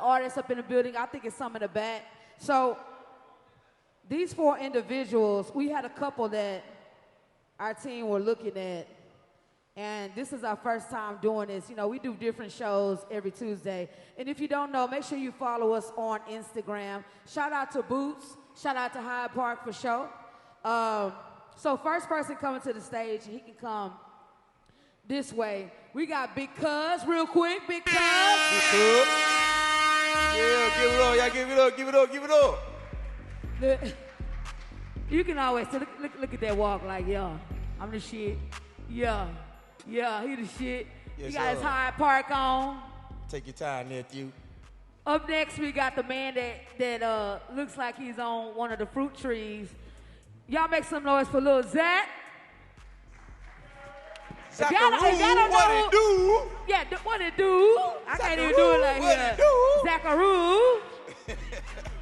artists up in the building. I think it's some in the back. So these 4 individuals, we had a couple that our team were looking at, and this is our first time doing this. You know, we do different shows every Tuesday. And if you don't know, make sure you follow us on Instagram. Shout out to Boots. Shout out to Hyde Park for sure. So first person coming to the stage, he can come this way. We got Big Cuz real quick. Big Cuz. Big Cuz. Yeah, give it up. Y'all give it up. Give it up. Give it up. Look, you can always look at that walk like, yeah, I'm the shit. Yeah, he the shit. Yes, he got his Hyde Park on. Take your time, nephew. Up next, we got the man that looks like he's on one of the fruit trees. Y'all make some noise for Lil Zach. What it do? Yeah, what it do? I can't even do it like that. Zackaroo.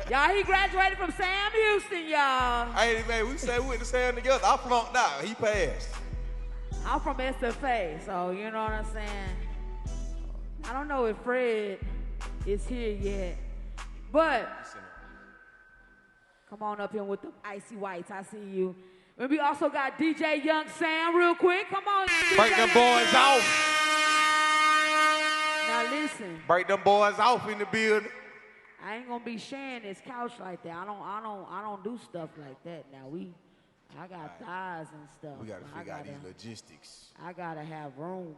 Y'all, he graduated from Sam Houston, y'all. Hey, man, we said we went to Sam together. I flunked out. He passed. I'm from SFA, so you know what I'm saying? I don't know if Fred is here yet, but come on up here with the icy whites. I see you. And we also got DJ Young Sam real quick. Come on, DJ. Break them boys off. Now listen. Break them boys off in the building. I ain't gonna be sharing this couch like that. I don't do stuff like that. Now I got thighs and stuff. We gotta figure out these logistics. I gotta have room.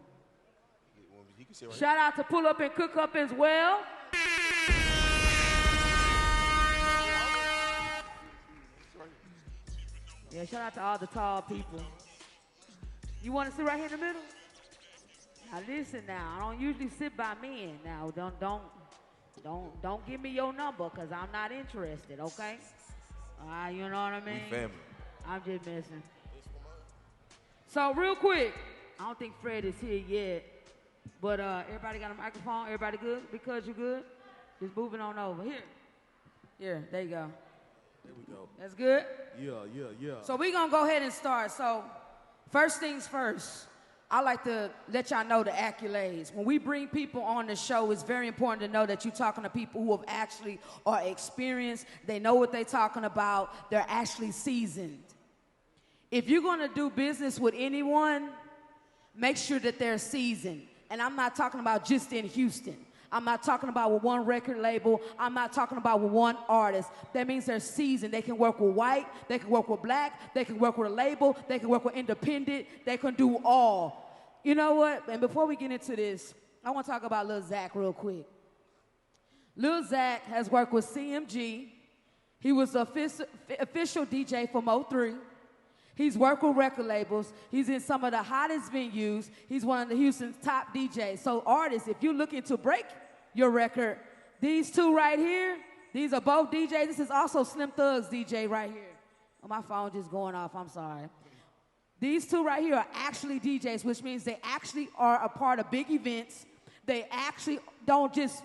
You can sit right Shout out to Pull Up and Cook Up as well. Yeah, shout out to all the tall people. You want to sit right here in the middle? Now listen now, I don't usually sit by men. Now don't give me your number because I'm not interested, okay? You know what I mean? We family. I'm just messing. So real quick, I don't think Fred is here yet, but everybody got a microphone? Everybody good? Because you good? Just moving on over. Here, there you go. There we go. That's good? Yeah. So we're going to go ahead and start. So first things first, I like to let y'all know the accolades. When we bring people on the show, it's very important to know that you're talking to people who have actually are experienced. They know what they're talking about. They're actually seasoned. If you're going to do business with anyone, make sure that they're seasoned. And I'm not talking about just in Houston. I'm not talking about with one record label. I'm not talking about with one artist. That means they're seasoned. They can work with white. They can work with black. They can work with a label. They can work with independent. They can do all. You know what? And before we get into this, I want to talk about Lil Zach real quick. Lil Zach has worked with CMG. He was the official DJ for Mo3. He's worked with record labels. He's in some of the hottest venues. He's one of the Houston's top DJs. So artists, if you're looking to break your record, these two right here, these are both DJs. This is also Slim Thug's DJ right here. Oh, my phone just going off, I'm sorry. These two right here are actually DJs, which means they actually are a part of big events. They actually don't just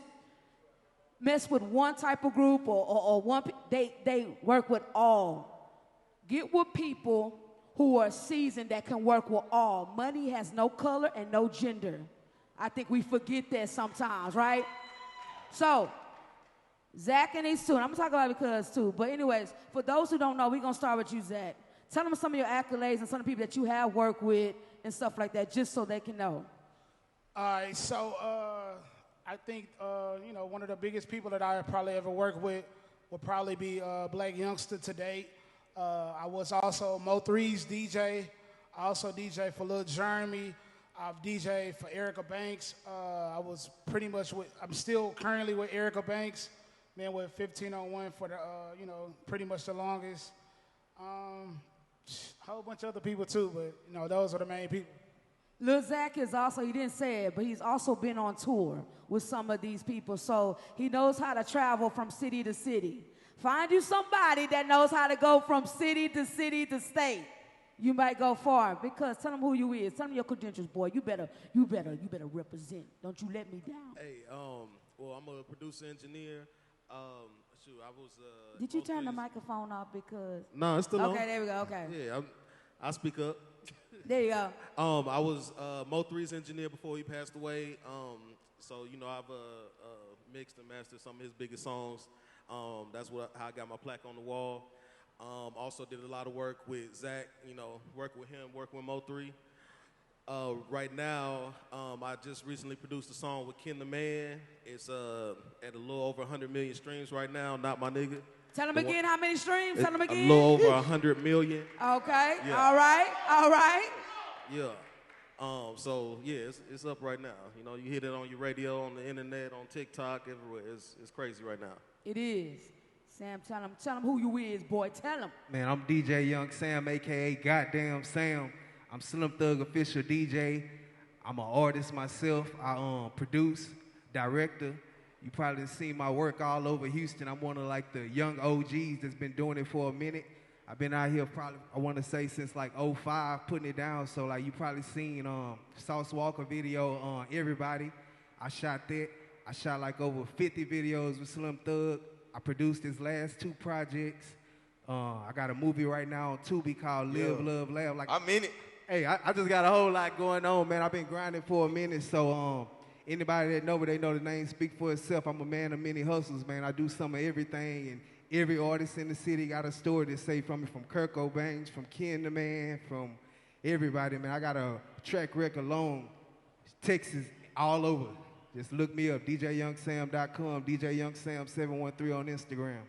mess with one type of group or one, they work with all. Get with people who are seasoned that can work with all. Money has no color and no gender. I think we forget that sometimes, right? So, Zach and these two, and I'm gonna talk about it because too, but anyways, for those who don't know, we're gonna start with you, Zach. Tell them some of your accolades and some of the people that you have worked with and stuff like that, just so they can know. All right, so I think, one of the biggest people that I probably ever worked with would probably be Black Youngster to date. I was also Mo3's DJ. I also DJ for Lil Jeremy. I've DJed for Erica Banks. I was pretty much I'm still currently with Erica Banks. Been with 1501 for the, pretty much the longest. A whole bunch of other people too, but, those are the main people. Lil Zach is also, he didn't say it, but he's also been on tour with some of these people. So he knows how to travel from city to city. Find you somebody that knows how to go from city to state. You might go far because tell them who you is. Tell them your credentials, boy. You better represent. Don't you let me down. Hey, well, I'm a producer engineer. I was. Did you turn the microphone off because? No, it's still on. Okay, there we go. Okay. Yeah, I speak up. There you go. I was Mo3's engineer before he passed away. So I've mixed and mastered some of his biggest songs. That's how I got my plaque on the wall. Also did a lot of work with Zach, working with him, working with Mo3. Right now, I just recently produced a song with Ken the Man. It's at a little over 100 million streams right now, Not My Nigga. Tell him again how many streams? Tell him again. A little over 100 million. Okay, Yeah. all right. Yeah. So yeah, it's up right now. You hit it on your radio, on the internet, on TikTok, everywhere. It's crazy right now. It is. Sam, tell him who you is, boy. Tell him. Man, I'm DJ Young Sam, a.k.a. Goddamn Sam. I'm Slim Thug official DJ. I'm an artist myself. I produce, director. You probably seen my work all over Houston. I'm one of like the young OGs that's been doing it for a minute. I've been out here probably, I want to say since like 05, putting it down. So like you probably seen Sauce Walker video on Everybody. I shot that. I shot like over 50 videos with Slim Thug. I produced his last 2 projects. I got a movie right now on Tubi called Live, Love, Laugh. Like, I'm in it. Hey, I just got a whole lot going on, man. I've been grinding for a minute, so anybody that know me, they know the name speak for itself. I'm a man of many hustles, man. I do some of everything, and every artist in the city got a story to say from me, from Kirk Cobain, from Ken the Man, from everybody, man. I got a track record alone, Texas, all over. Just look me up, djyoungsam.com, djyoungsam713 on Instagram.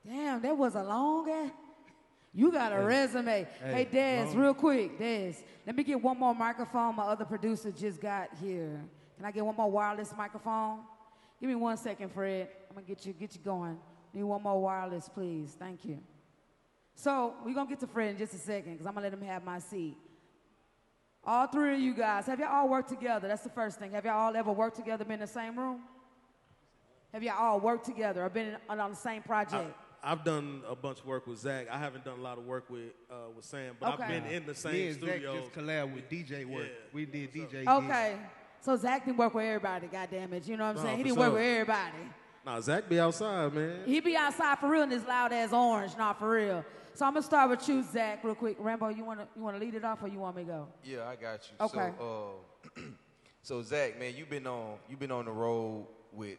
Damn, that was a long ass. You got a resume. Hey, Dez, real quick, Dez. Let me get one more microphone. My other producer just got here. Can I get one more wireless microphone? Give me 1 second, Fred. I'm gonna get you going. Need one more wireless, please. Thank you. So we're gonna get to Fred in just a second, because I'm gonna let him have my seat. All 3 of you guys, have y'all all worked together? That's the first thing. Have y'all all ever worked together, been in the same room? Have y'all all worked together or been on the same project? I've done a bunch of work with Zach. I haven't done a lot of work with Sam, but I've been in the same studio. Zach just collab with DJ work. Yeah. We did DJ. Okay. So Zach didn't work with everybody, goddamn it. You know what I'm saying? He didn't work with everybody. Nah, Zach be outside, man. He be outside for real in this loud ass orange, not for real. So I'm gonna start with you, Zach, real quick. Rambo, you wanna lead it off, or you want me to go? Yeah, I got you. Okay. So Zach, man, you've been on the road with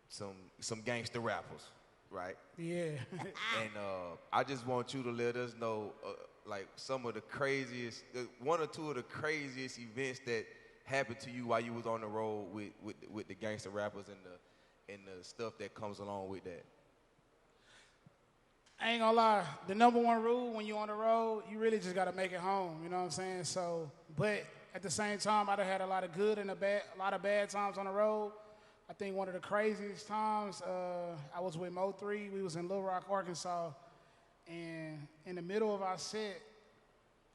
some gangster rappers, right? Yeah. And I just want you to let us know, like some of the craziest, 1 or 2 of the craziest events that happened to you while you was on the road with the gangster rappers and the stuff that comes along with that. I ain't gonna lie, the #1 rule when you on the road, you really just gotta make it home, you know what I'm saying? So, but at the same time, I done had a lot of good and a lot of bad times on the road. I think one of the craziest times, I was with Mo3, we was in Little Rock, Arkansas, and in the middle of our set,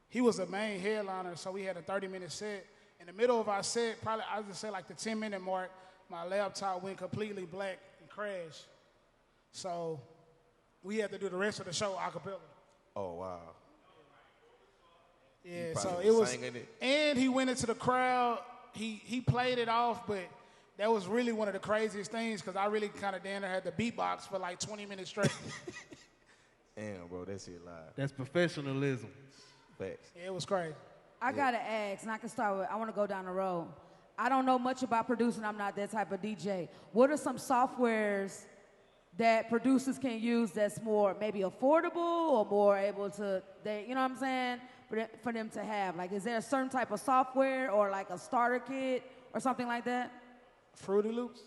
he was the main headliner, so we had a 30-minute set. In the middle of our set, probably I would just say like the 10-minute mark, my laptop went completely black and crashed. So we had to do the rest of the show a cappella. Oh, wow. Yeah, so it was, and he went into the crowd, he played it off, but that was really one of the craziest things, because I really kind of damn near had the beatbox for like 20 minutes straight. Damn, bro, that's it live. That's professionalism. Facts. Yeah, it was crazy. I gotta ask, and I can start with, I wanna go down the road. I don't know much about producing, I'm not that type of DJ. What are some softwares that producers can use that's more maybe affordable or more able to, you know what I'm saying, for them to have? Like, is there a certain type of software or like a starter kit or something like that? Fruity Loops?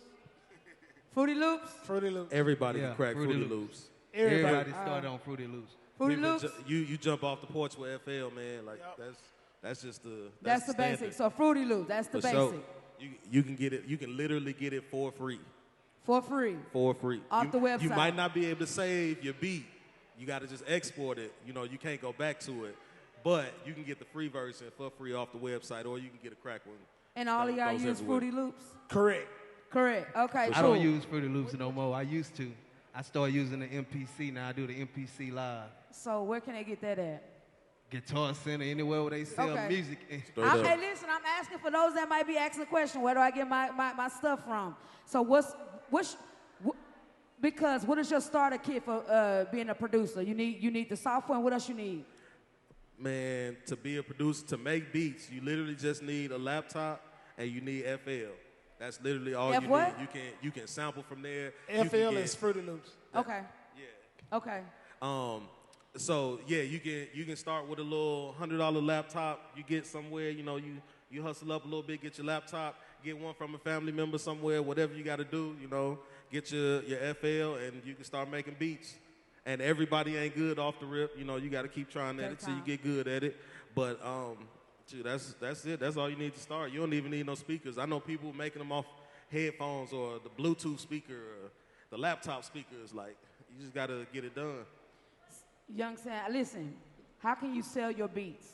Fruity Loops? Fruity Loops. Everybody can crack Fruity Loops. Everybody started on Fruity Loops. Fruity Loops? You jump off the porch with FL, man. Like, that's just the That's the standard. basic. So Fruity Loops, that's the basic. Sure. You can get it. You can literally get it for free. For free. For free. Off the website. You might not be able to save your beat. You got to just export it. You know, you can't go back to it. But you can get the free version for free off the website, or you can get a crack one. And all of y'all use Fruity Loops? Correct. Okay, cool. I don't use Fruity Loops no more. I used to. I started using the MPC. Now I do the MPC live. So where can they get that at? Guitar Center, anywhere where they sell music. Hey, listen, I'm asking for those that might be asking the question, where do I get my stuff from? So because what is your starter kit for being a producer? You need the software, and what else you need? Man, to be a producer, to make beats, you literally just need a laptop and you need FL. That's literally all F you what? need. You can sample from there. You FL can is Fruity Loops. Okay. Yeah. Okay. So yeah, you can start with a little $100 laptop. You get somewhere, you know, you hustle up a little bit, get your laptop, get one from a family member somewhere, whatever you got to do, you know, get your FL, and you can start making beats. And everybody ain't good off the rip, you know. You got to keep trying at it till you get good at it. But dude, that's it. That's all you need to start. You don't even need no speakers. I know people making them off headphones or the Bluetooth speaker or the laptop speakers. Like, you just got to get it done. Young Sam, listen, how can you sell your beats?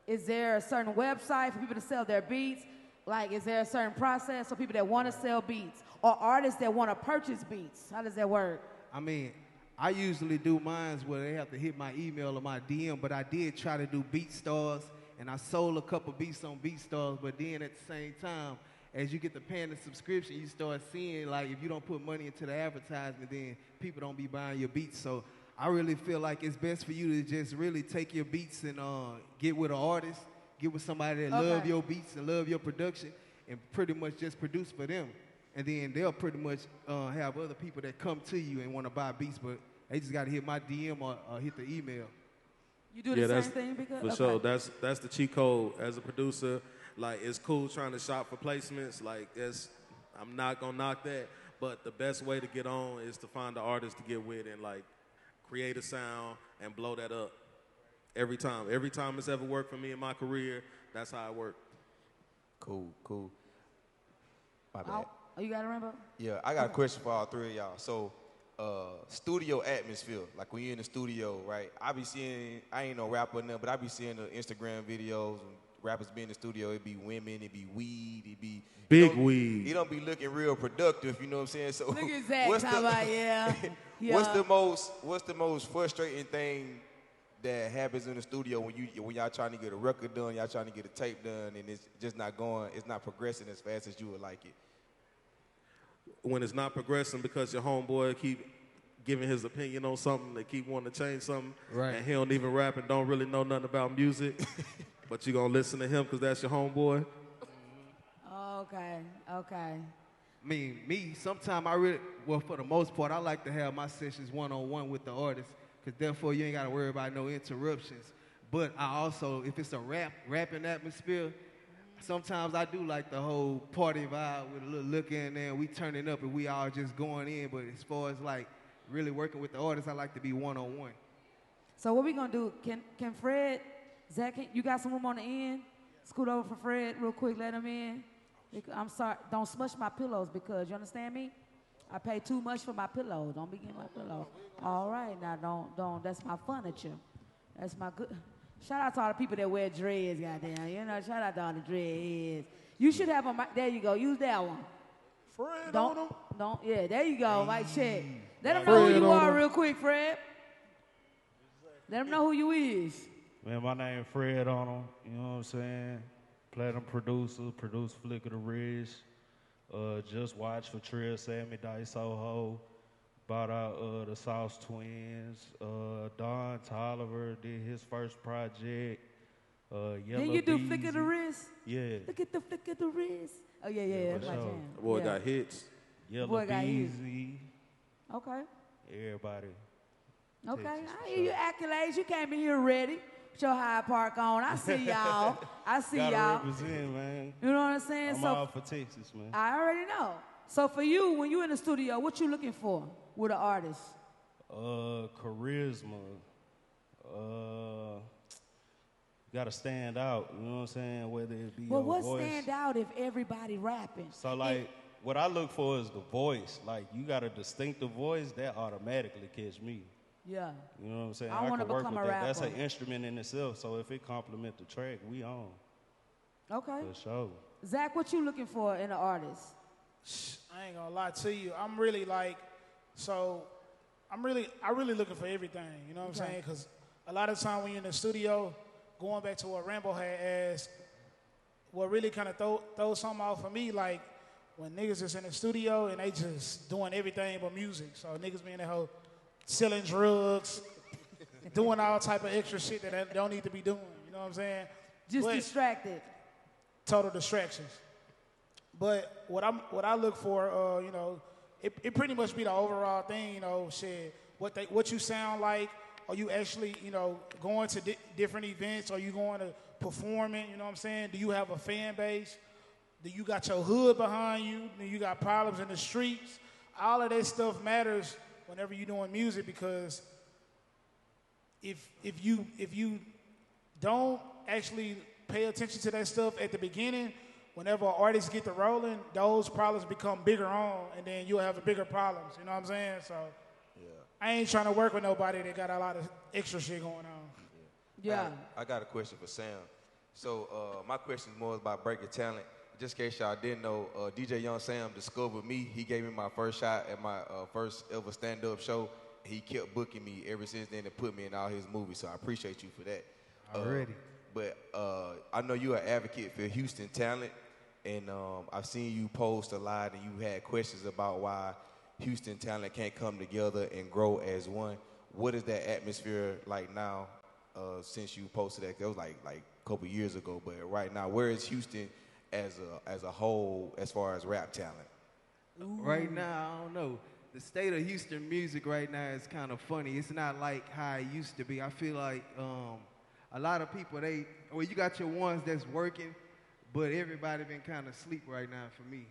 Is there a certain website for people to sell their beats? Like, is there a certain process for people that want to sell beats or artists that want to purchase beats? How does that work? I mean, I usually do mines where they have to hit my email or my DM, but I did try to do BeatStars, and I sold a couple beats on BeatStars, but then at the same time, as you get the paying the subscription, you start seeing, like, if you don't put money into the advertisement, then people don't be buying your beats. So I really feel like it's best for you to just really take your beats and get with an artist, get with somebody that love your beats and love your production, and pretty much just produce for them. And then they'll pretty much have other people that come to you and want to buy beats, but they just got to hit my DM or hit the email. You do the same thing? Because for sure. That's the cheat code as a producer. Like, it's cool trying to shop for placements. Like, I'm not going to knock that. But the best way to get on is to find the artist to get with and, like, create a sound and blow that up every time. Every time it's ever worked for me in my career, that's how it worked. Cool. My bad. Oh, you got it, Rainbow? Yeah, I got a question for all three of y'all. So, studio atmosphere, like when you're in the studio, right? I ain't no rapper or nothing, but I be seeing the Instagram videos and rappers be in the studio. It be women, it be weed, it be big weed. He don't be looking real productive, you know what I'm saying? So look at Zach, how about, yeah. What's the most frustrating thing that happens in the studio when y'all trying to get a record done, y'all trying to get a tape done, and it's just not going, it's not progressing as fast as you would like it? When it's not progressing because your homeboy keep giving his opinion on something, they keep wanting to change something, right? And he don't even rap and don't really know nothing about music, but you gonna listen to him because that's your homeboy. Okay. I mean, me, sometimes for the most part, I like to have my sessions one-on-one with the artist, because therefore you ain't got to worry about no interruptions. But I also, if it's a rapping atmosphere, sometimes I do like the whole party vibe with a little look in there, and we turning up and we all just going in. But as far as like really working with the artist, I like to be one-on-one. So what we gonna do? Can Fred, Zach, you got some room on the end? Scoot over for Fred real quick, let him in. I'm sorry, don't smush my pillows, because you understand me? I pay too much for my pillow. Don't be getting my pillow. All right, now don't. That's my furniture. That's my good. Shout out to all the people that wear dreads, goddamn. You know, shout out to all the dreadheads. You should have a mic. There you go. Use that one. Fred Don't. Yeah, there you go. Mic check. Let them know who you are real quick, Fred. Let them know who you is. Man, my name Fred on them. You know what I'm saying? Platinum producer, produce Flick of the Ridge. Just watched for Trill, Sammy, Dice, Soho. Bought out the Sauce Twins. Don Tolliver did his first project. Yellow Then you do Beezy. Flick of the Wrist? Yeah. Look at the Flick of the Wrist. Oh, yeah, that's my sure. jam. The boy Yeah. got hits. Yellow Beezy. Okay. Everybody. Okay, Texas, I hear your accolades. You came in here ready with your Hyde Park on. I see y'all. Gotta represent, man. You know what I'm saying? I'm all for Texas, man. I already know. So for you, when you in the studio, what you looking for with an artist? Charisma. Gotta stand out. You know what I'm saying? Whether it be Well, your what voice. stand out if everybody rapping? So like, what I look for is the voice. Like, you got a distinctive voice, that automatically catch me. Yeah. You know what I'm saying? I wanna can work become with a that. That's rapper. an instrument in itself. So if it complement the track, we on. Okay. For sure. Zach, what you looking for in an artist? I ain't gonna lie to you. I'm really like, I really looking for everything. You know what I'm saying? Because a lot of time when you're in the studio, going back to what Rambo had asked, what really kind of throw something off for me, like when niggas is in the studio and they just doing everything but music. So niggas be in the whole selling drugs, doing all type of extra shit that they don't need to be doing. You know what I'm saying? Just But distracted. total distractions. But what I look for, it pretty much be the overall thing, shit. What you sound like. Are you actually, going to different events? Are you going to performing? You know what I'm saying? Do you have a fan base? Do you got your hood behind you? Do you got problems in the streets? All of that stuff matters whenever you're doing music, because if you don't actually pay attention to that stuff at the beginning, whenever artists get to rolling, those problems become bigger on, and then you'll have bigger problems. You know what I'm saying? So I ain't trying to work with nobody that got a lot of extra shit going on. Yeah. I got a question for Sam. So my question is more about breaking talent. Just in case y'all didn't know, DJ Young Sam discovered me. He gave me my first shot at my first ever stand-up show. He kept booking me ever since then and put me in all his movies, so I appreciate you for that. Already. But I know you're an advocate for Houston talent, and I've seen you post a lot, and you had questions about why Houston talent can't come together and grow as one. What is that atmosphere like now since you posted that? It was like a couple years ago, but right now, where is Houston as a whole as far as rap talent? Right now, I don't know. The state of Houston music right now is kind of funny. It's not like how it used to be. I feel like a lot of people, you got your ones that's working, but everybody been kind of asleep right now for me.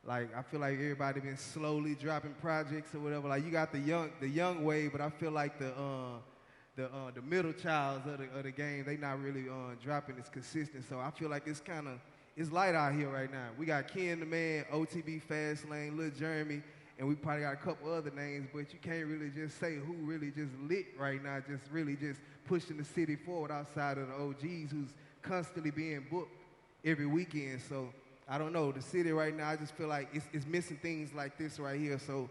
Like, I feel like everybody been slowly dropping projects or whatever. Like, you got the young wave, but I feel like the middle childs of the game, they not really dropping as consistent. So I feel like it's light out here right now. We got Ken the Man, OTB Fast Lane, Lil Jeremy, and we probably got a couple other names, but you can't really just say who really just lit right now, just really just pushing the city forward outside of the OGs who's constantly being booked every weekend. So I don't know. The city right now, I just feel like it's missing things like this right here. So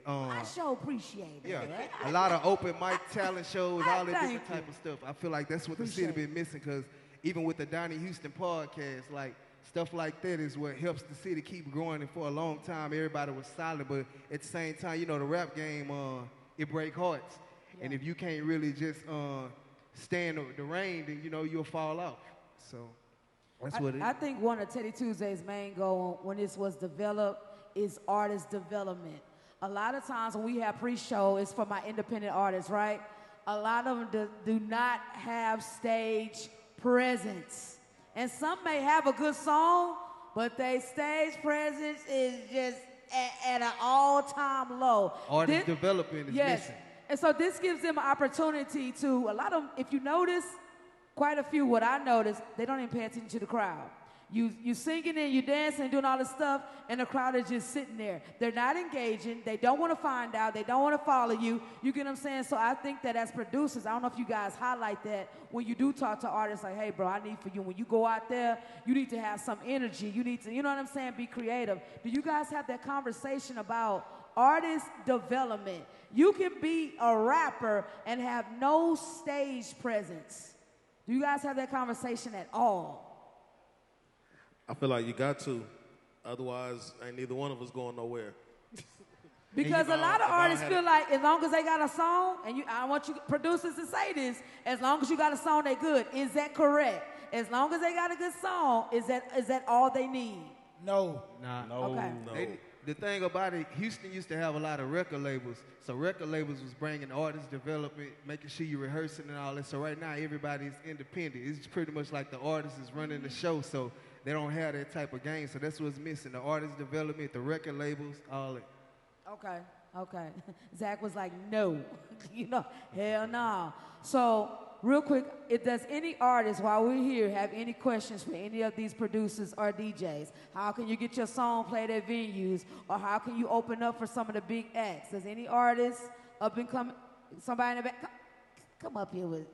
I sure appreciate it. Yeah, right? a lot of open mic talent shows, all that Thank different type you. of stuff. I feel like that's what Appreciate the city been missing, because even with the Donnie Houston podcast, like stuff like that is what helps the city keep growing. And for a long time, everybody was silent, but at the same time, the rap game, it break hearts. Yeah. And if you can't really just stand the rain, then you'll fall off. So that's what it is. I think one of Teddy Tuesday's main goal when this was developed is artist development. A lot of times when we have pre-show, it's for my independent artists, right? A lot of them do not have stage presence. And some may have a good song, but their stage presence is just at an all-time low. Artist development is missing. And so this gives them an opportunity to, a lot of them, if you notice, quite a few, what I noticed, they don't even pay attention to the crowd. You singing and you dancing and doing all this stuff, and the crowd is just sitting there. They're not engaging. They don't want to find out. They don't want to follow you. You get what I'm saying? So I think that as producers, I don't know if you guys highlight that when you do talk to artists, like, hey, bro, I need for you. When you go out there, you need to have some energy. You need to, you know what I'm saying, be creative. Do you guys have that conversation about artist development? You can be a rapper and have no stage presence. Do you guys have that conversation at all? I feel like you got to. Otherwise, ain't neither one of us going nowhere. Because a lot of artists feel like as long as they got a song, and I want you producers to say this, as long as you got a song, they good. Is that correct? As long as they got a good song, is that all they need? No. Nah. No. Okay. No. The thing about it, Houston used to have a lot of record labels. So record labels was bringing artist development, making sure you're rehearsing and all that. So right now, everybody's independent. It's pretty much like the artist is running the show. So they don't have that type of game. So that's what's missing. The artist development, the record labels, all that. Okay. Zach was like, no. Hell no. So real quick, does any artist, while we're here, have any questions for any of these producers or DJs? How can you get your song played at venues? Or how can you open up for some of the big acts? Does any artist somebody in the back, come up here with,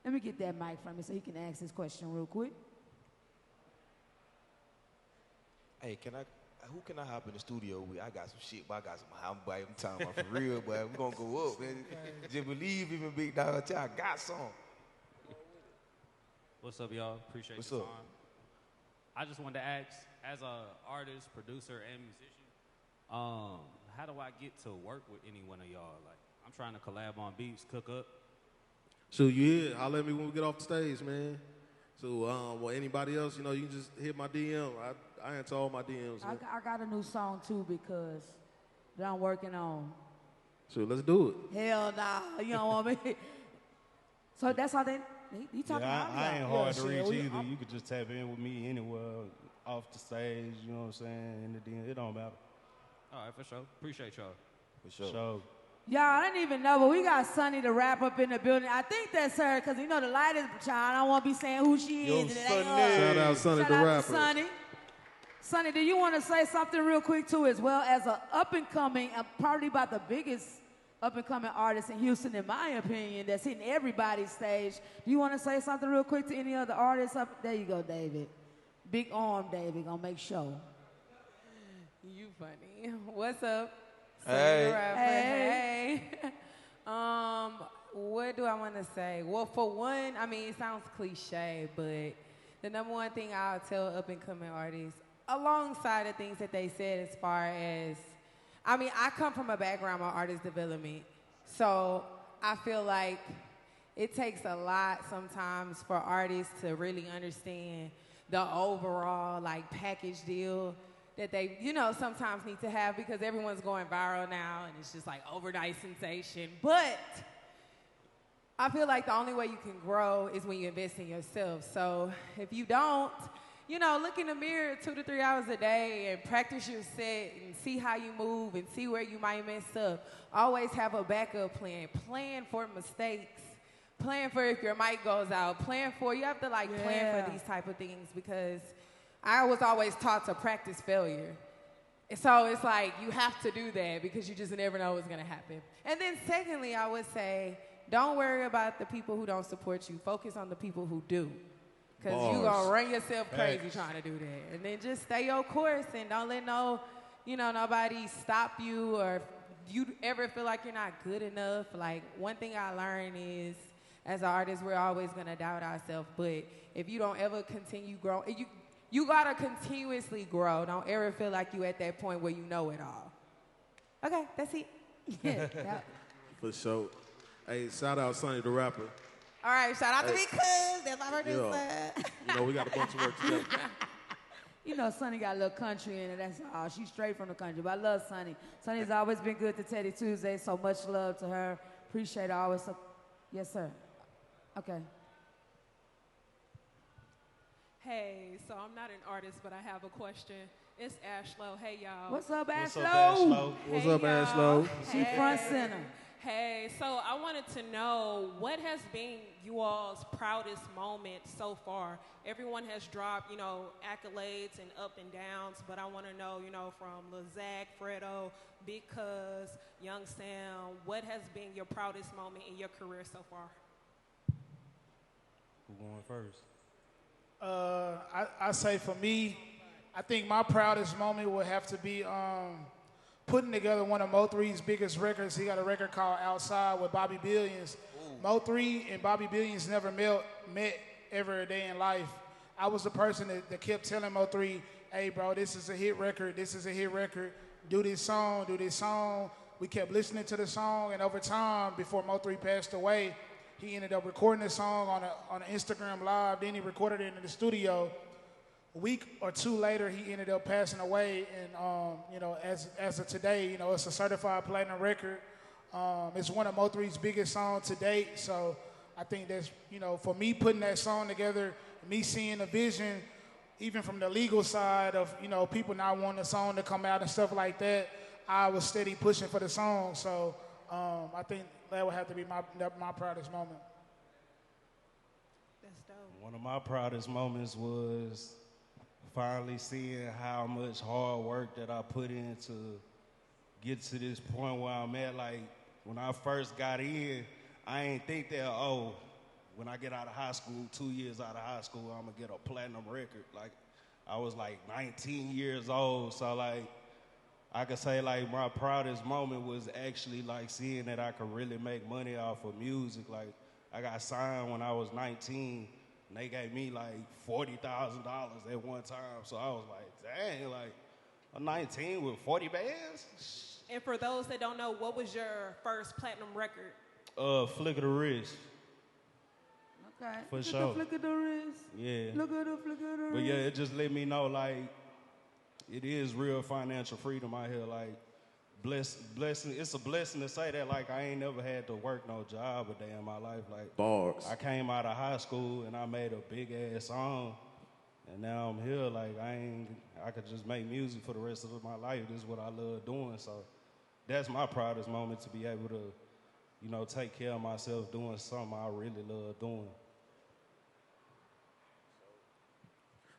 let me get that mic from me so he can ask this question real quick. Hey, who can I hop in the studio with? I got some shit, but I'm talking about for real, but we're gonna go up, man. Just believe even Big Dog until I got some. What's up, y'all? Appreciate What's your up? time. I just wanted to ask, as an artist, producer, and musician, how do I get to work with any one of y'all? Like, I'm trying to collab on beats, cook up. So you here? Holler at me when we get off the stage, man. So, well, anybody else, you know, you can just hit my DM. I answer all my DMs. I got a new song too because that I'm working on. So let's do it. Hell nah, you don't want me. So that's how he talking about. I ain't hard to reach shit, either. You could just tap in with me anywhere, off the stage, you know what I'm saying, in the DM. It don't matter. All right, for sure. Appreciate y'all. For sure. So, Y'all, I didn't even know, but we got Sunny to wrap up in the building. I think that's her, because you know the light is child. I don't want to be saying who she Yo, is. And it ain't Sunny. her. Shout out Sonny Shout the out rapper. to Sunny. Sunny, do you want to say something real quick too, as well as an up-and-coming, probably about the biggest up-and-coming artist in Houston, in my opinion, that's hitting everybody's stage. Do you want to say something real quick to any other artists? There you go, David. Big arm, David, gonna make sure. You funny. What's up? Hey. Sonny the rapper. Hey. What do I want to say? Well, for one, I mean, it sounds cliche, but the number one thing I'll tell up-and-coming artists, alongside the things that they said as far as, I mean, I come from a background of artist development, so I feel like it takes a lot sometimes for artists to really understand the overall, like, package deal that they, you know, sometimes need to have because everyone's going viral now and it's just like overnight sensation. But I feel like the only way you can grow is when you invest in yourself. So if you don't, you know, look in the mirror 2 to 3 hours a day and practice your set and see how you move and see where you might mess up. Always have a backup plan. Plan for mistakes. Plan for if your mic goes out. Plan for, you have to like plan for these type of things because I was always taught to practice failure. And so it's like you have to do that because you just never know what's going to happen. And then secondly, I would say, don't worry about the people who don't support you. Focus on the people who do. Because you're going to run yourself crazy trying to do that. And then just stay your course and don't let nobody stop you or you ever feel like you're not good enough. Like, one thing I learned is, as an artist, we're always going to doubt ourselves. But if you don't ever continue growing, you got to continuously grow. Don't ever feel like you at that point where you know it all. Okay, that's it. Yeah. For sure. Hey, shout out Sonny the rapper. All right, shout out to me, cuz. That's my producer. You know, we got a bunch of work together. You know, Sonny got a little country in it, that's all. She's straight from the country, but I love Sonny. Sonny's always been good to Teddy Tuesday, so much love to her. Appreciate her always. Yes, sir. Okay. Hey, so I'm not an artist, but I have a question. It's Ashlow. Hey, y'all. What's up, what's Ashlow? up, Ashlow? What's Hey, up, y'all. Ashlow? She front center. Hey, so I wanted to know what has been you all's proudest moment so far? Everyone has dropped, you know, accolades and up and downs, but I want to know, you know, from Lil Zach, Fredo, Big Cuz, Young Sam, what has been your proudest moment in your career so far? Who going first? I say for me, I think my proudest moment would have to be putting together one of Mo3's biggest records. He got a record called Outside with Bobby Billions. Mo3 and Bobby Billions never met ever a day in life. I was the person that kept telling Mo3, hey, bro, this is a hit record. This is a hit record. Do this song, do this song. We kept listening to the song, and over time, before Mo3 passed away, he ended up recording the song on an Instagram Live. Then he recorded it in the studio. A week or two later, he ended up passing away. And, you know, as of today, you know, it's a certified platinum record. It's one of Mo3's biggest songs to date. So I think that's, you know, for me putting that song together, me seeing the vision, even from the legal side of, you know, people not wanting the song to come out and stuff like that, I was steady pushing for the song. So I think that would have to be my proudest moment. That's dope. One of my proudest moments was finally seeing how much hard work that I put in to get to this point where I'm at. Like, when I first got in, I ain't think that, oh, when I get out of high school, 2 years out of high school, I'm gonna get a platinum record. Like, I was like 19 years old, so like, I could say like my proudest moment was actually like seeing that I could really make money off of music. Like, I got signed when I was 19, and they gave me like $40,000 at one time. So I was like, dang, like, I'm 19 with 40 bands? And for those that don't know, what was your first platinum record? Flick of the wrist. Okay. For Look sure. at the flick of the wrist. Yeah. Look at the flick of the wrist. But yeah, it just let me know like it is real financial freedom out here. Like blessing. It's a blessing to say that. Like I ain't never had to work no job a day in my life. Like Bars. I came out of high school and I made a big ass song, and now I'm here. Like I could just make music for the rest of my life. This is what I love doing. So that's my proudest moment, to be able to, you know, take care of myself doing something I really love doing.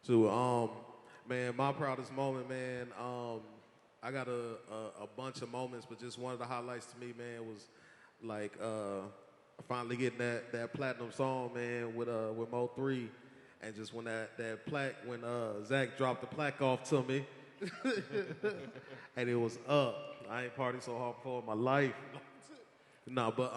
So, man, my proudest moment, man, I got a bunch of moments, but just one of the highlights to me, man, was like finally getting that platinum song, man, with Mo3, and just when that plaque, when Zach dropped the plaque off to me, and it was up. I ain't partied so hard before in my life. No, but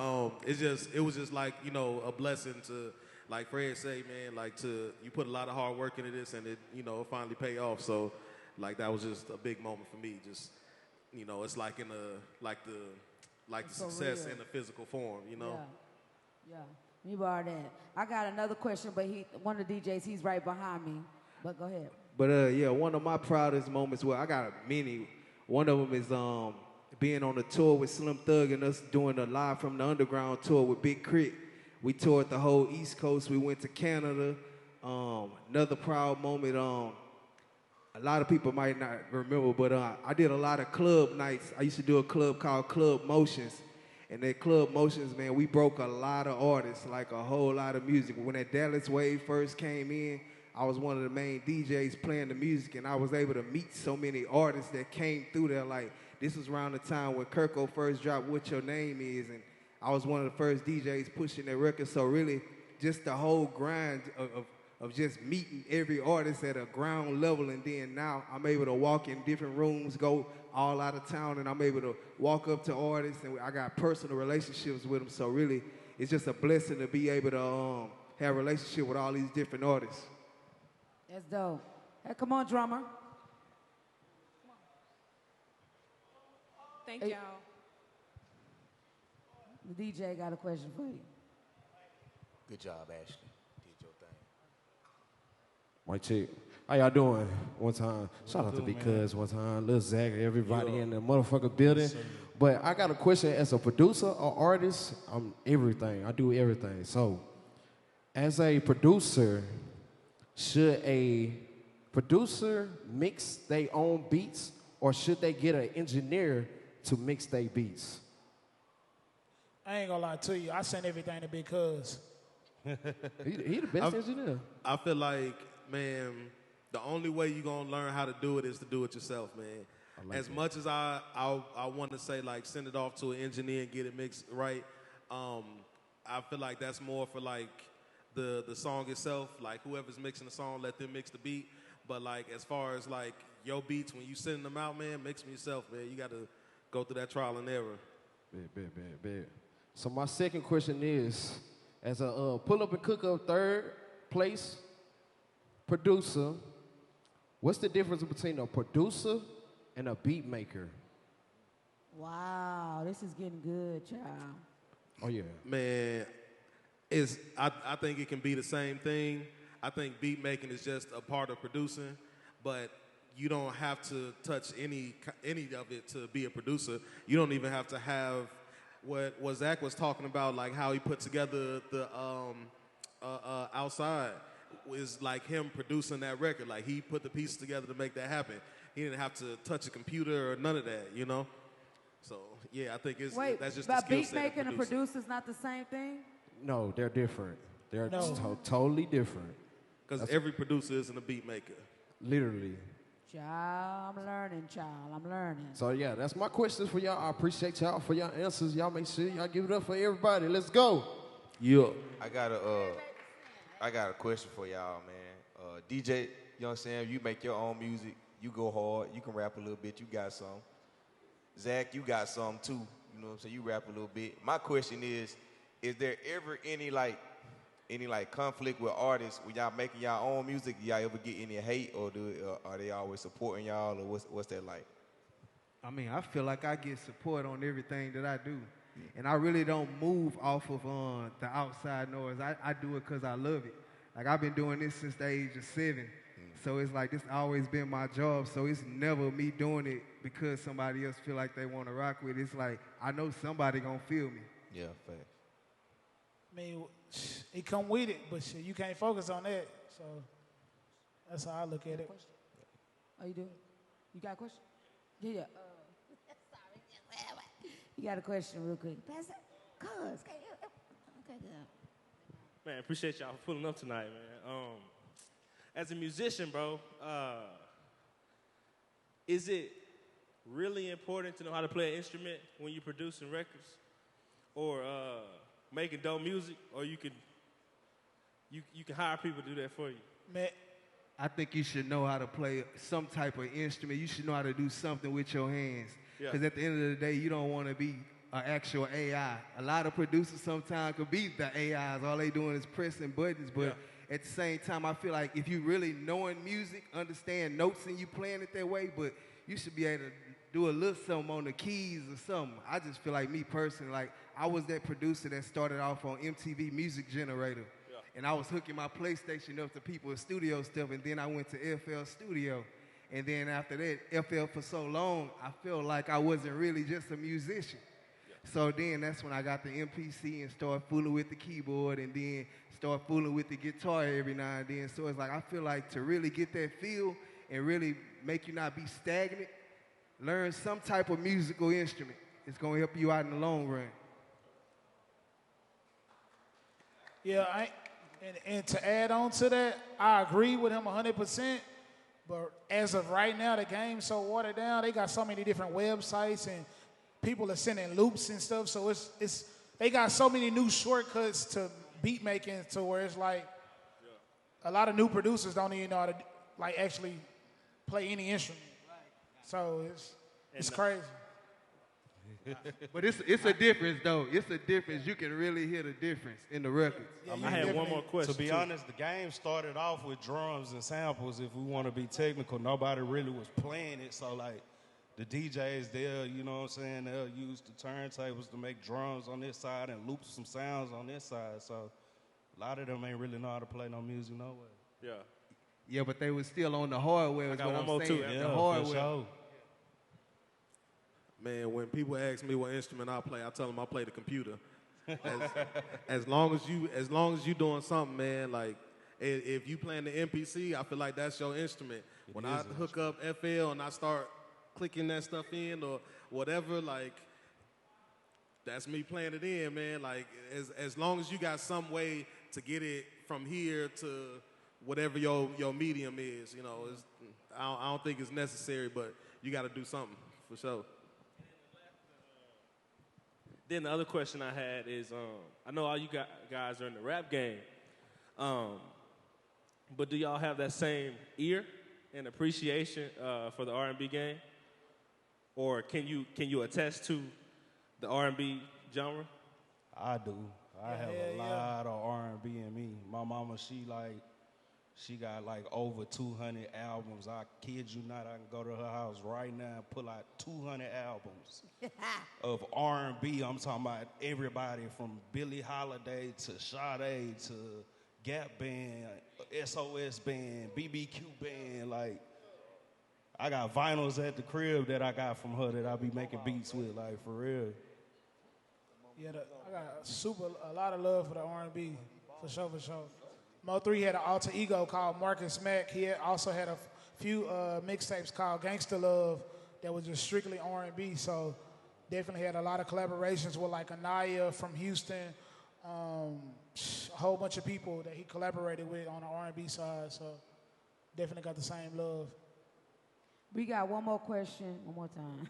it was just like, you know, a blessing to, like Fred say, man, like you put a lot of hard work into this, and it, you know, it finally pay off. So, like that was just a big moment for me. Just, you know, it's like the success in the physical form, you know. Yeah. You borrow that. I got another question, but one of the DJs, he's right behind me. But go ahead. But yeah, one of my proudest moments, well, I got many. One of them is being on a tour with Slim Thug and us doing a Live from the Underground tour with Big Crit. We toured the whole East Coast. We went to Canada. Another proud moment, a lot of people might not remember, but I did a lot of club nights. I used to do a club called Club Motions. And at Club Motions, man, we broke a lot of artists, like a whole lot of music. When that Dallas wave first came in, I was one of the main DJs playing the music, and I was able to meet so many artists that came through there. Like, this was around the time when Kirko first dropped What Your Name Is, and I was one of the first DJs pushing that record. So really, just the whole grind of just meeting every artist at a ground level, and then now I'm able to walk in different rooms, go all out of town, and I'm able to walk up to artists, and I got personal relationships with them. So really, it's just a blessing to be able to have a relationship with all these different artists. That's dope. Hey, come on, drummer. Thank y'all. The DJ got a question for you. Good job, Ashley. Did your thing. Mike Chick. How y'all doing? One time. Shout out to Because one time. Lil Zach, everybody in the motherfucker building. But I got a question as a producer or artist. I'm everything. I do everything. So, as a producer, should a producer mix their own beats, or should they get an engineer to mix their beats? I ain't gonna lie to you. I send everything to Big Cuz. he the best engineer. I feel like, man, the only way you're going to learn how to do it is to do it yourself, man. Like as much as I want to say, like, send it off to an engineer and get it mixed right, I feel like that's more for, like, the song itself. Like, whoever's mixing the song, let them mix the beat. But, like, as far as, like, your beats, when you sending them out, man, mix them yourself, man. You got to go through that trial and error. Bet. So my second question is, as a pull-up and cook-up third place producer, what's the difference between a producer and a beat maker? Wow, this is getting good, child. Oh, yeah. Man, I think it can be the same thing. I think beat making is just a part of producing, but you don't have to touch any of it to be a producer. You don't even have to have what Zach was talking about, like how he put together the Outside is like him producing that record. Like he put the pieces together to make that happen. He didn't have to touch a computer or none of that, you know? So, yeah, I think that's just the skill beat set. making and producer's not the same thing? No, they're different. They're totally different. Because every producer isn't a beat maker. Literally. Child, I'm learning, child. I'm learning. So, yeah, that's my questions for y'all. I appreciate y'all for y'all answers. Y'all make sure y'all give it up for everybody. Let's go. Yeah. I got a question for y'all, man. DJ, you know what I'm saying? You make your own music. You go hard. You can rap a little bit. You got some. Zach, you got some too. You know what I'm saying? You rap a little bit. My question is there ever any conflict with artists when y'all making y'all own music? Do y'all ever get any hate, or are they always supporting y'all, or what's that like? I mean, I feel like I get support on everything that I do. And I really don't move off of the outside noise. I do it because I love it. Like, I've been doing this since the age of 7. So it's like, this always been my job. So it's never me doing it because somebody else feel like they want to rock with it. It's like, I know somebody going to feel me. Yeah, fact. I mean, it come with it, but shit, you can't focus on that. So that's how I look at it. Oh, you do? You got a question? Yeah. You got a question real quick. Pastor? Okay, good. Man, appreciate y'all for pulling up tonight, man. As a musician, bro, is it really important to know how to play an instrument when you're producing records or making dope music, or you can hire people to do that for you? Man, I think you should know how to play some type of instrument. You should know how to do something with your hands. Because at the end of the day, you don't want to be an actual AI. A lot of producers sometimes could be the AIs. All they doing is pressing buttons. But at the same time, I feel like if you really knowing music, understand notes, and you playing it that way, but you should be able to do a little something on the keys or something. I just feel like me personally, like I was that producer that started off on MTV Music Generator. And I was hooking my PlayStation up to people's studio stuff, and then I went to FL Studio. And then after that, FL for so long, I felt like I wasn't really just a musician. So then that's when I got the MPC and started fooling with the keyboard and then started fooling with the guitar every now and then. So it's like I feel like to really get that feel and really make you not be stagnant, learn some type of musical instrument. It's going to help you out in the long run. Yeah, and to add on to that, I agree with him 100%. But as of right now, the game's so watered down. They got so many different websites and people are sending loops and stuff. So it's they got so many new shortcuts to beat making to where it's like a lot of new producers don't even know how to like actually play any instrument. So it's crazy. But it's a difference, though. It's a difference. You can really hear the difference in the records. I had one more question. To be honest, the game started off with drums and samples. If we want to be technical, nobody really was playing it. So, like, the DJs there, you know what I'm saying, they'll use the turntables to make drums on this side and loop some sounds on this side. So, a lot of them ain't really know how to play no music no way. Yeah. Yeah, but they was still on the hardware. I got one more, too. The hardware. Sure. Man, when people ask me what instrument I play, I tell them I play the computer. As long as you doing something, man, like if you playing the MPC, I feel like that's your instrument. When I hook up FL and I start clicking that stuff in or whatever, like that's me playing it in, man. Like as long as you got some way to get it from here to whatever your medium is, you know, I don't think it's necessary, but you got to do something for sure. Then the other question I had is, I know all you guys are in the rap game, but do y'all have that same ear and appreciation for the R&B game, or can you attest to the R&B genre? I do. I have a lot of R&B in me. My mama, she got like over 200 albums. I kid you not, I can go to her house right now and pull out 200 albums of R&B. I'm talking about everybody from Billie Holiday to Sade to Gap Band, SOS Band, BBQ Band. Like, I got vinyls at the crib that I got from her that I be making beats with, like, for real. Yeah, I got a lot of love for the R&B, for sure. Mo3 had an alter ego called Marcus Mack. He also had a few mixtapes called Gangsta Love that was just strictly R&B. So definitely had a lot of collaborations with like Anaya from Houston, a whole bunch of people that he collaborated with on the R&B side. So definitely got the same love. We got one more question. One more time.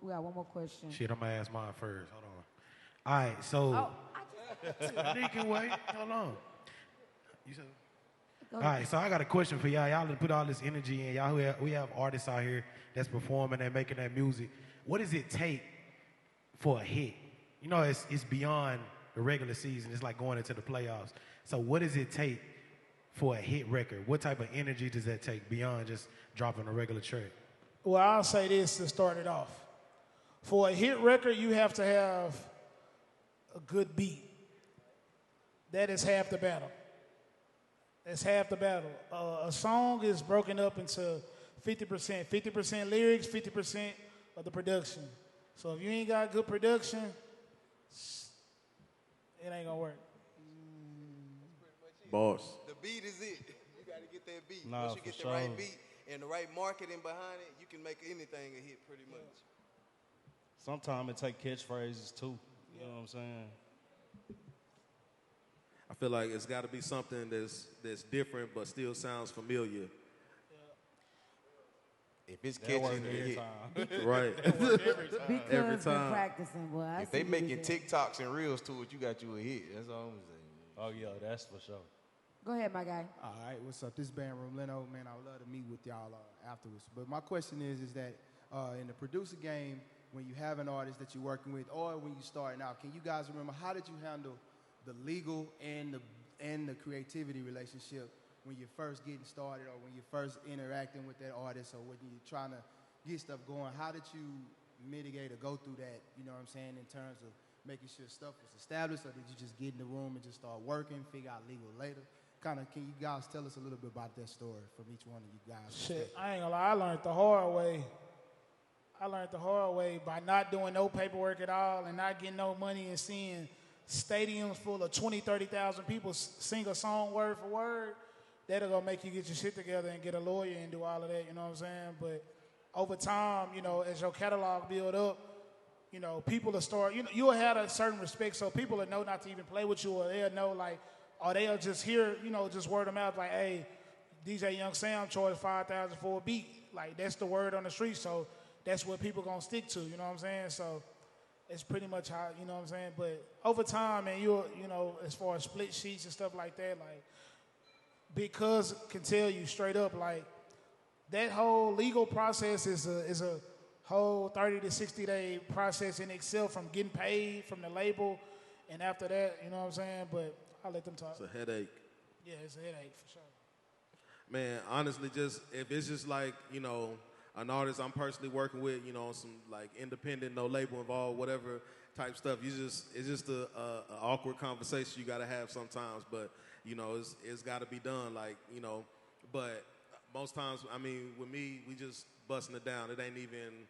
We got one more question. Shit, I'm going to ask mine first. Hold on. All right, so. You can wait. Hold on. All right, so I got a question for y'all. Y'all put all this energy in. Y'all, we have artists out here that's performing and making that music. What does it take for a hit? You know, it's beyond the regular season. It's like going into the playoffs. So what does it take for a hit record? What type of energy does that take beyond just dropping a regular track? Well, I'll say this to start it off. For a hit record, you have to have a good beat. That is half the battle. That's half the battle. A song is broken up into 50%. 50% lyrics, 50% of the production. So if you ain't got good production, it ain't gonna work. Boss. The beat is it. You got to get that beat. Nah, Once you for get the sure. right beat and the right marketing behind it, you can make anything a hit pretty much. Sometimes it take catchphrases too. You know what I'm saying? I feel like it's got to be something that's different but still sounds familiar. If it's That catchy, work it's a every hit. time. Right. Because Every been time. practicing, boy. I If they see you making with that. TikToks and reels to it, you got you a hit. That's all I'm saying. Oh yeah, that's for sure. Go ahead, my guy. All right, what's up? This is Band Room Leno. Man, I would love to meet with y'all afterwards. But my question is that in the producer game, when you have an artist that you're working with, or when you're starting out, can you guys remember how did you handle the legal and the creativity relationship when you're first getting started, or when you're first interacting with that artist, or when you're trying to get stuff going? How did you mitigate or go through that? You know what I'm saying, in terms of making sure stuff was established, or did you just get in the room and just start working, figure out legal later? Kind of, can you guys tell us a little bit about that story from each one of you guys? Shit, I ain't gonna lie, I learned the hard way. I learned the hard way by not doing no paperwork at all and not getting no money and seeing stadiums full of 20, 30,000 people sing a song word for word. That'll go make you get your shit together and get a lawyer and do all of that, you know what I'm saying? But over time, you know, as your catalog build up, you know, people will start, you know, you'll have a certain respect, so people will know not to even play with you, or they'll know, like, or they'll just hear, you know, just word of mouth, like, hey, DJ Young Sam charged $5,000 for a beat. Like, that's the word on the street, so that's what people gonna stick to, you know what I'm saying? So it's pretty much how, you know what I'm saying? But over time, man, you know, as far as split sheets and stuff like that, like, because can tell you straight up, like, that whole legal process is a whole 30 to 60 day process in itself, from getting paid from the label, and after that, you know what I'm saying? But I'll let them talk. It's a headache. Yeah, it's a headache for sure. Man, honestly, just if it's just like, you know, an artist I'm personally working with, you know, some like independent, no label involved, whatever type stuff, it's just a awkward conversation you got to have sometimes. But you know, it's got to be done, like, you know. But most times, I mean, with me, we just busting it down. It ain't even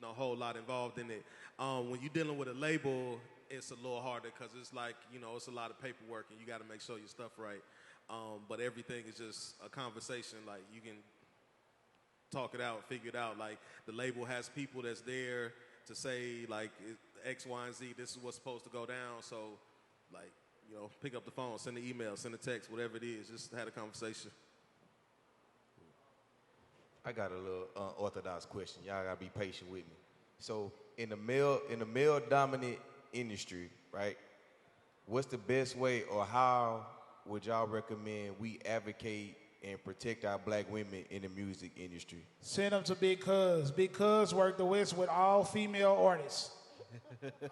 no whole lot involved in it. When you're dealing with a label, it's a little harder because it's like, you know, it's a lot of paperwork and you got to make sure your stuff right. But everything is just a conversation. Like, you can talk it out, figure it out. Like, the label has people that's there to say, like, X, Y, and Z, this is what's supposed to go down. So, like, you know, pick up the phone, send an email, send a text, whatever it is. Just had a conversation. I got a little unorthodox question. Y'all gotta be patient with me. So in the male dominant industry, right? What's the best way, or how would y'all recommend we advocate and protect our black women in the music industry? Send them to Big Cuz. Big Cuz worked the West with all female artists.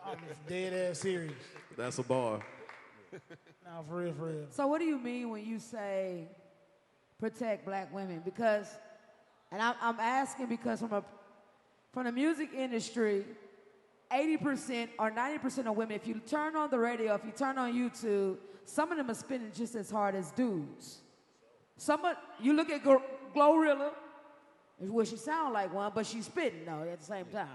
I'm dead ass serious. That's a bar. Nah, for real, for real. So what do you mean when you say protect black women? Because, and I'm asking because from the music industry, 80% or 90% of women, if you turn on the radio, if you turn on YouTube, some of them are spinning just as hard as dudes. You look at Glorilla, well, she sound like one, but she's spitting though at the same time.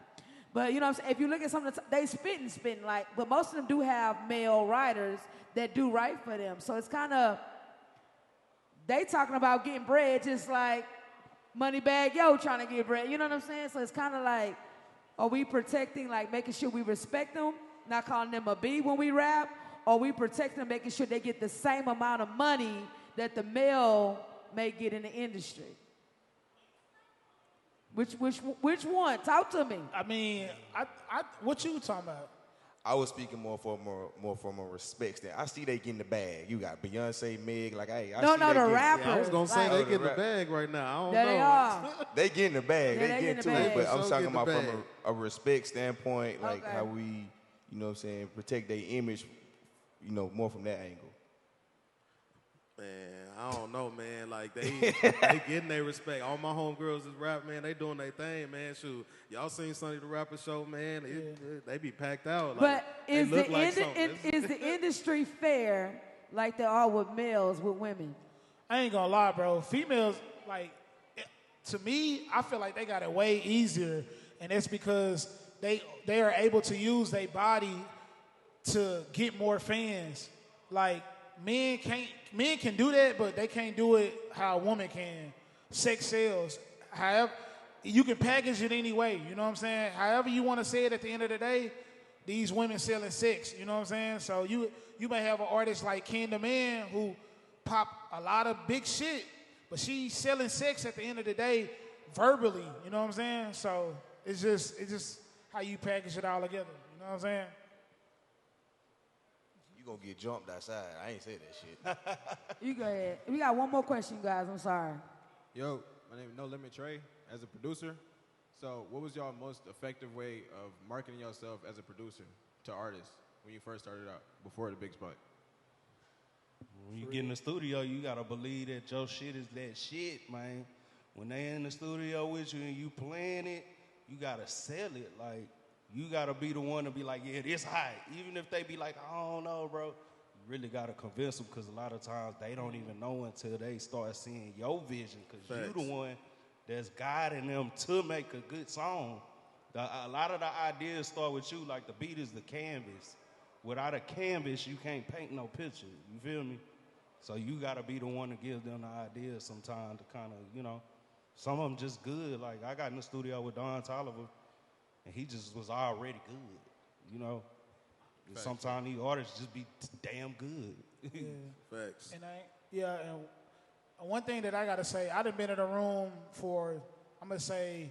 But you know what I'm saying? If you look at some of they spitting like, but most of them do have male writers that do write for them. So it's kind of, they talking about getting bread just like Moneybagg Yo trying to get bread. You know what I'm saying? So it's kind of like, are we protecting, like making sure we respect them, not calling them a B when we rap? Or we protect them, making sure they get the same amount of money that the male may get in the industry? Which one? Talk to me. I mean, what you talking about? I was speaking more from a respect stand. I see they getting the bag. You got Beyonce, Meg, like, hey, I see the they rappers. Yeah, I was gonna say Like, they getting the bag right now. I don't There know. they are. They getting the bag. Yeah, they they getting getting to the it. But bag. I'm So talking get the about bag. from a respect standpoint, like Okay. how we, you know what I'm saying, protect their image, you know, more from that angle. Man, I don't know, man. Like they getting their respect. All my homegirls is rap, man. They doing their thing, man. Shoot, y'all seen Sonny the Rapper show, man? They be packed out. Like, But is they look like something. is the industry fair like they are with males with women? I ain't gonna lie, bro. Females, like, to me, I feel like they got it way easier, and it's because they are able to use their body to get more fans. Like, men can do that, but they can't do it how a woman can. Sex sells. However, you can package it any way, you know what I'm saying? However you want to say it at the end of the day, these women selling sex, you know what I'm saying? So you may have an artist like Ken the Man who pop a lot of big shit, but she's selling sex at the end of the day verbally, you know what I'm saying? So it's just how you package it all together, you know what I'm saying? You gonna get jumped outside. I ain't say that shit. You go ahead. We got one more question, guys. I'm sorry. Yo, my name is No Limit Trey, as a producer. So what was y'all most effective way of marketing yourself as a producer to artists when you first started out, before the big spot? When you get in the studio, you gotta believe that your shit is that shit, man. When they in the studio with you and you playing it, you gotta sell it. Like, you gotta be the one to be like, yeah, this hot. Even if they be like, I don't know, bro. You really gotta convince them, because a lot of times they don't even know until they start seeing your vision, because you the one that's guiding them to make a good song. A lot of the ideas start with you, like the beat is the canvas. Without a canvas, you can't paint no picture. You feel me? So you gotta be the one to give them the ideas sometimes to kind of, you know, some of them just good. Like, I got in the studio with Don Tolliver, and he just was already good, you know. Sometimes these artists just be damn good. Facts. And one thing that I gotta say, I done been in a room for, I'm gonna say,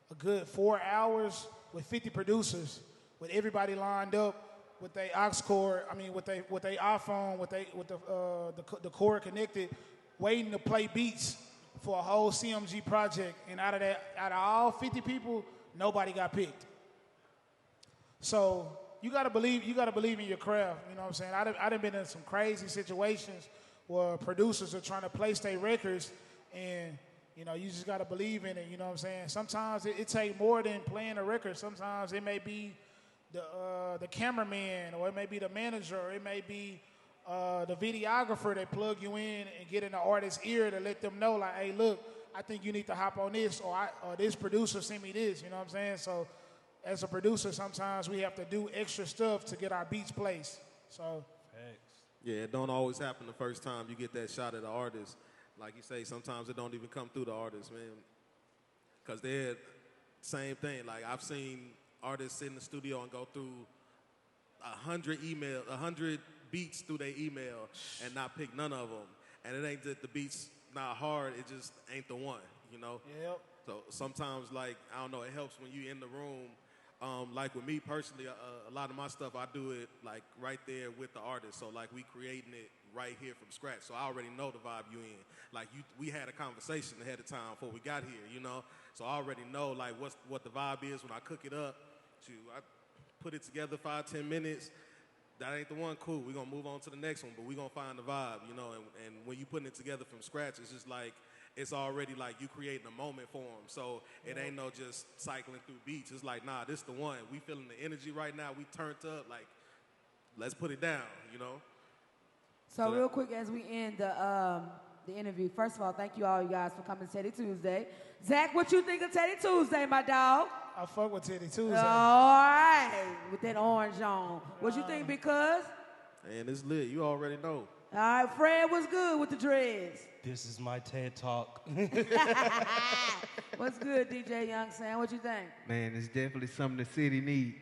a good 4 hours with 50 producers, with everybody lined up with their aux cord, with their iPhone, with the cord connected, waiting to play beats for a whole CMG project. And out of all 50 people, nobody got picked. So you gotta believe in your craft. You know what I'm saying? I done been in some crazy situations where producers are trying to place their records, and you know, you just gotta believe in it. You know what I'm saying? Sometimes it takes more than playing a record. Sometimes it may be the cameraman, or it may be the manager, or it may be the videographer that plug you in and get in the artist's ear to let them know, like, hey, look, I think you need to hop on this, or this producer sent me this. You know what I'm saying? So as a producer, sometimes we have to do extra stuff to get our beats placed. So, yeah, it don't always happen the first time you get that shot at the artist. Like you say, sometimes it don't even come through the artist, man. Because they're same thing. Like, I've seen artists sit in the studio and go through 100 beats through their email and not pick none of them. And it ain't that the beat's not hard, it just ain't the one, you know? Yep. So sometimes, like, I don't know, it helps when you in the room. Like with me personally, a lot of my stuff, I do it like right there with the artist. So like we creating it right here from scratch. So I already know the vibe you in. Like we had a conversation ahead of time before we got here, you know? So I already know like what the vibe is when I cook it up. I put it together 5-10 minutes. That ain't the one, cool. We're gonna move on to the next one, but we're gonna find the vibe, you know? And when you putting it together from scratch, it's just like, it's already like you creating a moment for them. So it ain't no just cycling through beats. It's like, nah, this the one. We feeling the energy right now. We turned up. Like, let's put it down, you know? So real quick as we end the interview, first of all, thank you all you guys for coming to Teddy Tuesday. Zach, what you think of Teddy Tuesday, my dog? I fuck with Teddy Tuesday. All right, with that orange on. What you think, because? Man, it's lit. You already know. All right, Fred, what's good with the dreads? This is my TED Talk. What's good, DJ Young Sam? What you think? Man, it's definitely something the city need.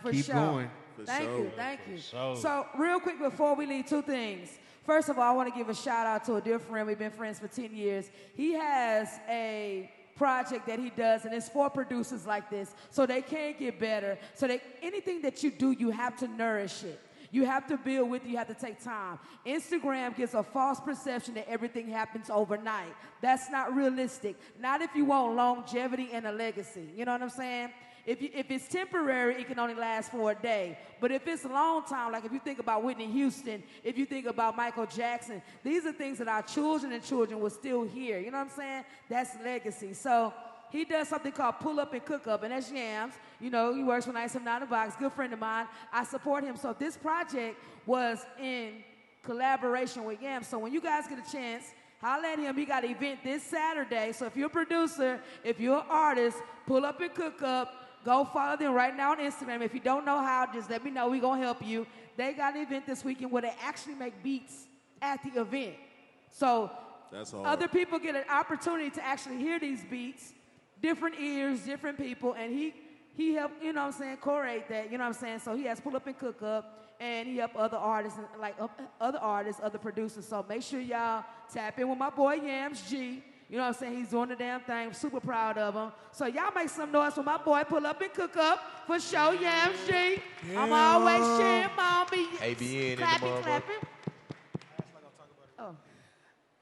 For Keep sure. going. Thank you. Sure. So real quick before we leave, two things. First of all, I want to give a shout out to a dear friend. We've been friends for 10 years. He has a project that he does, and it's for producers like this, so they can get better. So anything that you do, you have to nourish it. You have to build with it. You have to take time. Instagram gives a false perception that everything happens overnight. That's not realistic. Not if you want longevity and a legacy. You know what I'm saying? If it's temporary, it can only last for a day. But if it's a long time, like if you think about Whitney Houston, if you think about Michael Jackson, these are things that our children and children will still hear. You know what I'm saying? That's legacy. So he does something called Pull Up and Cook Up, and that's Yams. You know, he works for Nice and Nine the Box, good friend of mine. I support him. So this project was in collaboration with Yams. So when you guys get a chance, holla at him. He got an event this Saturday. So if you're a producer, if you're an artist, Pull Up and Cook Up. Go follow them right now on Instagram. If you don't know how, just let me know. We're going to help you. They got an event this weekend where they actually make beats at the event. So other people get an opportunity to actually hear these beats, different ears, different people, and he helped, you know what I'm saying, curate that, you know what I'm saying? So he has Pull Up and Cook Up, and he helped other artists, other producers. So make sure y'all tap in with my boy Yams G. You know what I'm saying? He's doing the damn thing. Super proud of him. So y'all make some noise for my boy Pull Up and Cook Up for show Yams G. Yeah. I'm always cheering, mommy. ABN clapping, in the clapping. Oh.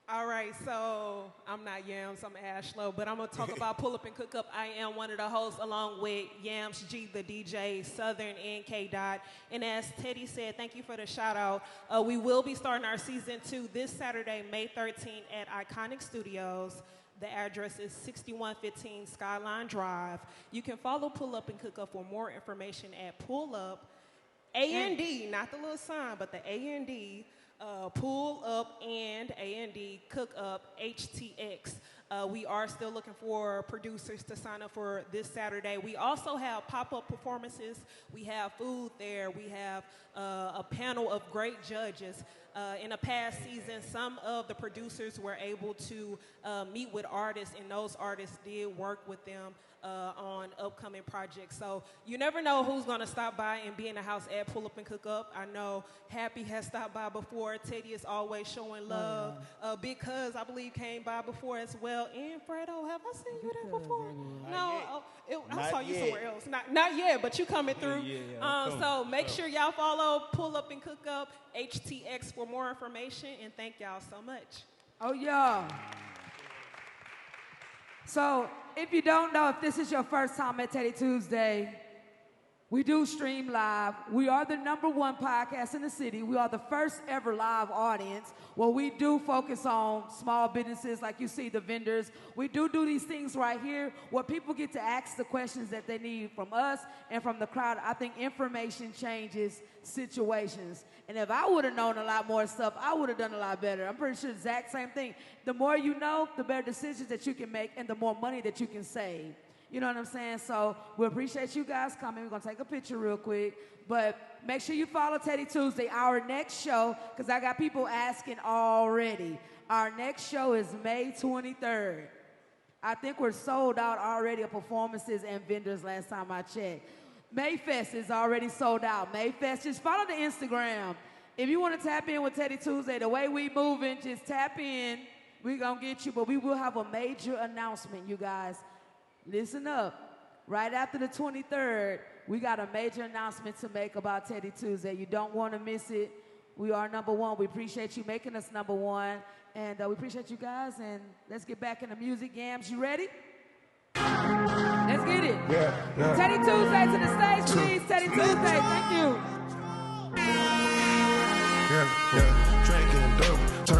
All right, so I'm not Yams, I'm Ashlow, but I'm going to talk about Pull Up and Cook Up. I am one of the hosts along with Yams G, the DJ, Southern, and K-Dot. And as Teddy said, thank you for the shout out. We will be starting our season 2 this Saturday, May 13th at Iconic Studios. The address is 6115 Skyline Drive. You can follow Pull Up and Cook Up for more information at Pull Up, A-N-D, not the little sign, but the A-N-D. Pull Up and A&D Cook Up HTX. We are still looking for producers to sign up for this Saturday. We also have pop-up performances. We have food there. We have a panel of great judges. In a past season, some of the producers were able to meet with artists, and those artists did work with them on upcoming projects. So you never know who's going to stop by and be in the house at Pull Up and Cook Up. I know Happy has stopped by before. Teddy is always showing love. Big Cuz, I believe, came by before as well. And Fredo, have I seen you there before? No, I saw you somewhere else. Not yet, but you coming through. So make sure y'all follow Pull Up and Cook Up HTX for more information. And thank y'all so much. Oh, yeah. So, if you don't know, if this is your first time at Teddy Tuesday, we do stream live. We are the #1 podcast in the city. We are the first ever live audience where we do focus on small businesses, like you see the vendors. We do these things right here where people get to ask the questions that they need from us and from the crowd. I think information changes situations. And if I would have known a lot more stuff, I would have done a lot better. I'm pretty sure exact same thing. The more you know, the better decisions that you can make and the more money that you can save. You know what I'm saying? So we appreciate you guys coming. We're going to take a picture real quick. But make sure you follow Teddy Tuesday, our next show, because I got people asking already. Our next show is May 23rd. I think we're sold out already of performances and vendors last time I checked. Mayfest is already sold out. Mayfest, just follow the Instagram. If you want to tap in with Teddy Tuesday, the way we moving, just tap in. We're going to get you, but we will have a major announcement, you guys. Listen up. Right after the 23rd, we got a major announcement to make about Teddy Tuesday. You don't want to miss it. We are #1. We appreciate you making us #1. And we appreciate you guys. And let's get back into music. Yams, you ready? Let's get it. Yeah. Teddy Tuesday to the stage, please. Teddy Tuesday. Thank you. Drinking dope.